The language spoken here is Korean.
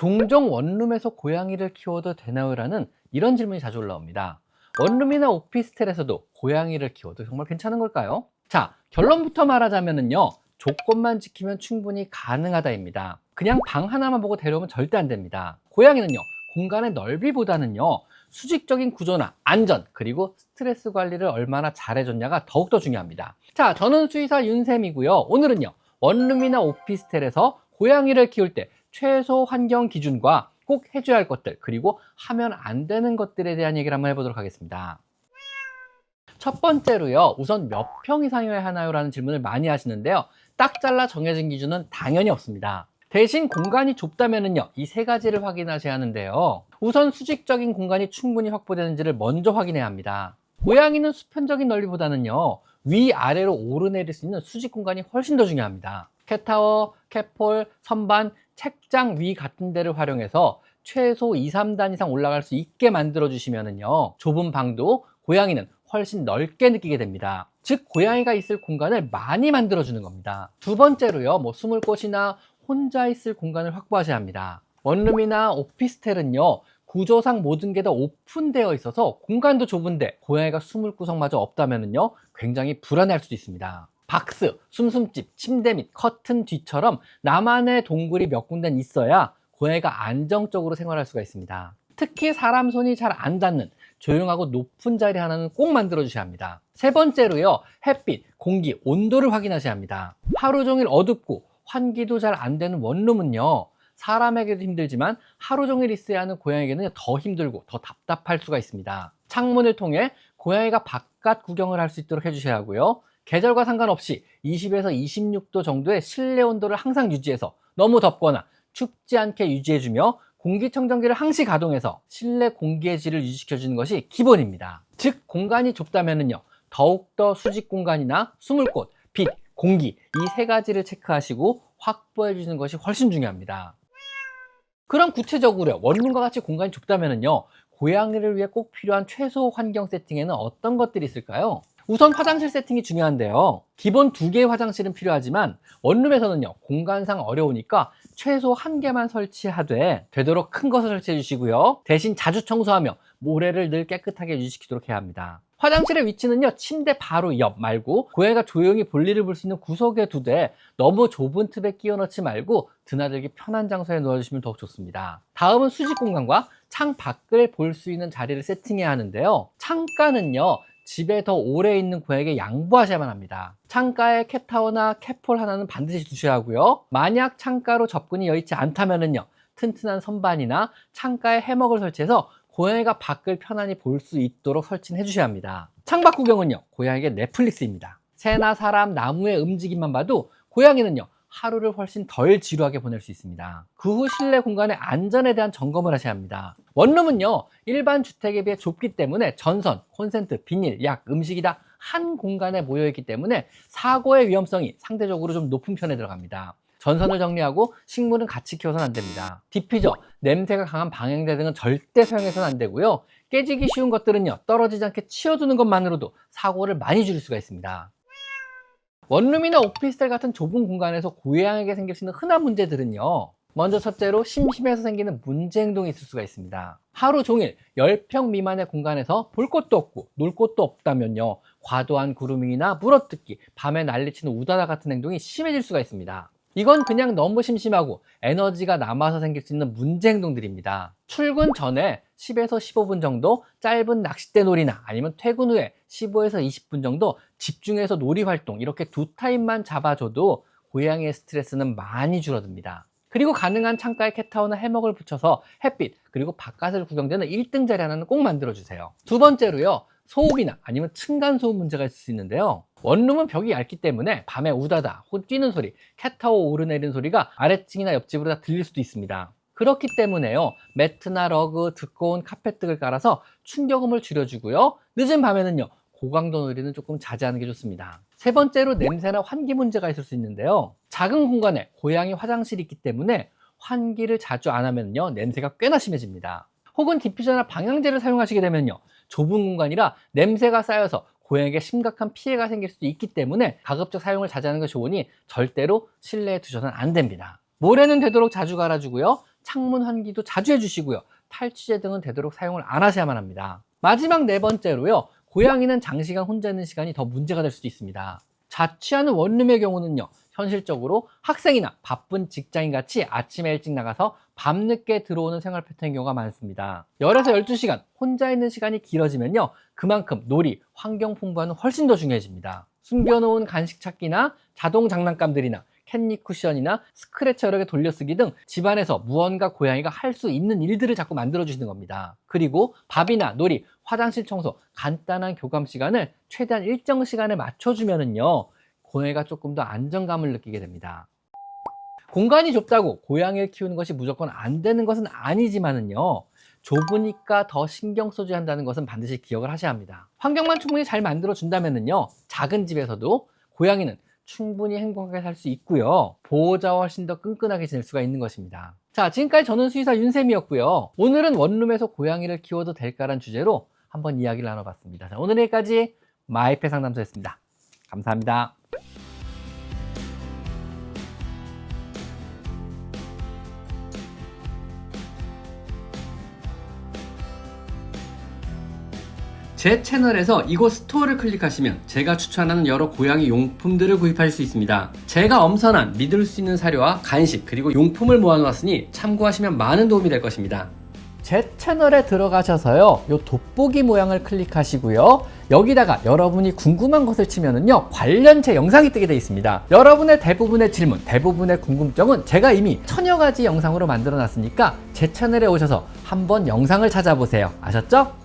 종종 원룸에서 고양이를 키워도 되나요?라는 이런 질문이 자주 올라옵니다. 원룸이나 오피스텔에서도 고양이를 키워도 정말 괜찮은 걸까요? 자, 결론부터 말하자면요, 조건만 지키면 충분히 가능하다입니다. 그냥 방 하나만 보고 데려오면 절대 안 됩니다. 고양이는요, 공간의 넓이보다는요, 수직적인 구조나 안전, 그리고 스트레스 관리를 얼마나 잘해줬냐가 더욱더 중요합니다. 자, 저는 수의사 윤쌤이고요. 오늘은요, 원룸이나 오피스텔에서 고양이를 키울 때 최소 환경 기준과 꼭 해줘야 할 것들, 그리고 하면 안 되는 것들에 대한 얘기를 한번 해보도록 하겠습니다. 첫 번째로요, 우선 몇 평 이상이어야 하나요? 라는 질문을 많이 하시는데요. 딱 잘라 정해진 기준은 당연히 없습니다. 대신 공간이 좁다면은요, 이 세 가지를 확인하셔야 하는데요. 우선 수직적인 공간이 충분히 확보되는지를 먼저 확인해야 합니다. 고양이는 수평적인 넓이보다는요, 위아래로 오르내릴 수 있는 수직 공간이 훨씬 더 중요합니다. 캣타워, 캣폴, 선반, 책장 위 같은 데를 활용해서 최소 2, 3단 이상 올라갈 수 있게 만들어 주시면은요, 좁은 방도 고양이는 훨씬 넓게 느끼게 됩니다. 즉, 고양이가 있을 공간을 많이 만들어 주는 겁니다. 두 번째로요, 숨을 곳이나 혼자 있을 공간을 확보하셔야 합니다. 원룸이나 오피스텔은요, 구조상 모든 게 다 오픈되어 있어서 공간도 좁은데 고양이가 숨을 구석마저 없다면요, 굉장히 불안해할 수도 있습니다. 박스, 숨숨집, 침대 및 커튼 뒤처럼 나만의 동굴이 몇 군데는 있어야 고양이가 안정적으로 생활할 수가 있습니다. 특히 사람 손이 잘 안 닿는 조용하고 높은 자리 하나는 꼭 만들어 주셔야 합니다. 세 번째로요, 햇빛, 공기, 온도를 확인하셔야 합니다. 하루 종일 어둡고 환기도 잘 안 되는 원룸은요, 사람에게도 힘들지만 하루 종일 있어야 하는 고양이에게는 더 힘들고 더 답답할 수가 있습니다. 창문을 통해 고양이가 바깥 구경을 할 수 있도록 해주셔야 하고요. 계절과 상관없이 20에서 26도 정도의 실내 온도를 항상 유지해서 너무 덥거나 춥지 않게 유지해주며 공기청정기를 항시 가동해서 실내 공기의 질을 유지시켜주는 것이 기본입니다. 즉, 공간이 좁다면요, 더욱더 수직 공간이나 숨을 곳, 빛, 공기, 이 세 가지를 체크하시고 확보해 주시는 것이 훨씬 중요합니다. 그럼 구체적으로 원룸과 같이 공간이 좁다면요, 고양이를 위해 꼭 필요한 최소 환경 세팅에는 어떤 것들이 있을까요? 우선 화장실 세팅이 중요한데요. 기본 2개의 화장실은 필요하지만 원룸에서는요, 공간상 어려우니까 최소 1개만 설치하되 되도록 큰 것을 설치해 주시고요. 대신 자주 청소하며 모래를 늘 깨끗하게 유지시키도록 해야 합니다. 화장실의 위치는요, 침대 바로 옆 말고 고양이가 조용히 볼일을 볼 수 있는 구석에 두되 너무 좁은 틈에 끼워 넣지 말고 드나들기 편한 장소에 놓아주시면 더욱 좋습니다. 다음은 수직 공간과 창 밖을 볼 수 있는 자리를 세팅해야 하는데요. 창가는요, 집에 더 오래 있는 고양이에게 양보하셔야만 합니다. 창가에 캣타워나 캣폴 하나는 반드시 두셔야 하고요. 만약 창가로 접근이 여의치 않다면요, 튼튼한 선반이나 창가에 해먹을 설치해서 고양이가 밖을 편안히 볼 수 있도록 설치는 해주셔야 합니다. 창밖 구경은요, 고양이에게 넷플릭스입니다. 새나 사람, 나무의 움직임만 봐도 고양이는요, 하루를 훨씬 덜 지루하게 보낼 수 있습니다. 그 후 실내 공간의 안전에 대한 점검을 하셔야 합니다. 원룸은요, 일반 주택에 비해 좁기 때문에 전선, 콘센트, 비닐, 약, 음식이 다 한 공간에 모여있기 때문에 사고의 위험성이 상대적으로 좀 높은 편에 들어갑니다. 전선을 정리하고 식물은 같이 키워서는 안 됩니다. 디퓨저, 냄새가 강한 방향제 등은 절대 사용해서는 안 되고요. 깨지기 쉬운 것들은요, 떨어지지 않게 치워두는 것만으로도 사고를 많이 줄일 수가 있습니다. 원룸이나 오피스텔 같은 좁은 공간에서 고양이에게 생길 수 있는 흔한 문제들은요, 먼저 첫째로 심심해서 생기는 문제 행동이 있을 수가 있습니다. 하루 종일 10평 미만의 공간에서 볼 것도 없고 놀 것도 없다면요, 과도한 그루밍이나 물어뜯기, 밤에 난리치는 우다다 같은 행동이 심해질 수가 있습니다. 이건 그냥 너무 심심하고 에너지가 남아서 생길 수 있는 문제 행동들입니다. 출근 전에 10에서 15분 정도 짧은 낚싯대 놀이나 아니면 퇴근 후에 15에서 20분 정도 집중해서 놀이 활동, 이렇게 2타임만 잡아줘도 고양이의 스트레스는 많이 줄어듭니다. 그리고 가능한 창가에 캣타워나 해먹을 붙여서 햇빛, 그리고 바깥을 구경되는 1등 자리 하나는 꼭 만들어주세요. 두 번째로요, 소음이나 아니면 층간소음 문제가 있을 수 있는데요. 원룸은 벽이 얇기 때문에 밤에 우다다 혹은 뛰는 소리, 캣타워 오르내리는 소리가 아래층이나 옆집으로 다 들릴 수도 있습니다. 그렇기 때문에요, 매트나 러그, 두꺼운 카펫 등을 깔아서 충격음을 줄여주고요, 늦은 밤에는요, 고강도 놀이는 조금 자제하는 게 좋습니다. 세 번째로 냄새나 환기 문제가 있을 수 있는데요. 작은 공간에 고양이 화장실이 있기 때문에 환기를 자주 안 하면요, 냄새가 꽤나 심해집니다. 혹은 디퓨저나 방향제를 사용하시게 되면요, 좁은 공간이라 냄새가 쌓여서 고양이에게 심각한 피해가 생길 수도 있기 때문에 가급적 사용을 자제하는 것이 좋으니 절대로 실내에 두셔서는 안 됩니다. 모래는 되도록 자주 갈아주고요, 창문 환기도 자주 해주시고요. 탈취제 등은 되도록 사용을 안 하셔야만 합니다. 마지막 네 번째로요. 고양이는 장시간 혼자 있는 시간이 더 문제가 될 수도 있습니다. 자취하는 원룸의 경우는요. 현실적으로 학생이나 바쁜 직장인 같이 아침에 일찍 나가서 밤늦게 들어오는 생활 패턴인 경우가 많습니다. 10에서 12시간 혼자 있는 시간이 길어지면요. 그만큼 놀이, 환경 풍부화는 훨씬 더 중요해집니다. 숨겨놓은 간식 찾기나 자동 장난감들이나 캔디 쿠션이나 스크래처 여러 개 돌려쓰기 등 집안에서 무언가 고양이가 할 수 있는 일들을 자꾸 만들어주시는 겁니다. 그리고 밥이나 놀이, 화장실 청소, 간단한 교감 시간을 최대한 일정 시간에 맞춰주면은요. 고양이가 조금 더 안정감을 느끼게 됩니다. 공간이 좁다고 고양이를 키우는 것이 무조건 안 되는 것은 아니지만은요. 좁으니까 더 신경 써줘야 한다는 것은 반드시 기억을 하셔야 합니다. 환경만 충분히 잘 만들어 준다면은요. 작은 집에서도 고양이는 충분히 행복하게 살 수 있고요. 보호자와 훨씬 더 끈끈하게 지낼 수가 있는 것입니다. 자, 지금까지 저는 수의사 윤쌤이었고요. 오늘은 원룸에서 고양이를 키워도 될까라는 주제로 한번 이야기를 나눠봤습니다. 자, 오늘 여기까지 마이펫 상담소였습니다. 감사합니다. 제 채널에서 이곳 스토어를 클릭하시면 제가 추천하는 여러 고양이 용품들을 구입할 수 있습니다. 제가 엄선한 믿을 수 있는 사료와 간식 그리고 용품을 모아놓았으니 참고하시면 많은 도움이 될 것입니다. 제 채널에 들어가셔서요, 요 돋보기 모양을 클릭하시고요. 여기다가 여러분이 궁금한 것을 치면은요, 관련체 영상이 뜨게 되어 있습니다. 여러분의 대부분의 질문, 대부분의 궁금증은 제가 이미 1000여 가지 영상으로 만들어 놨으니까 제 채널에 오셔서 한번 영상을 찾아보세요. 아셨죠?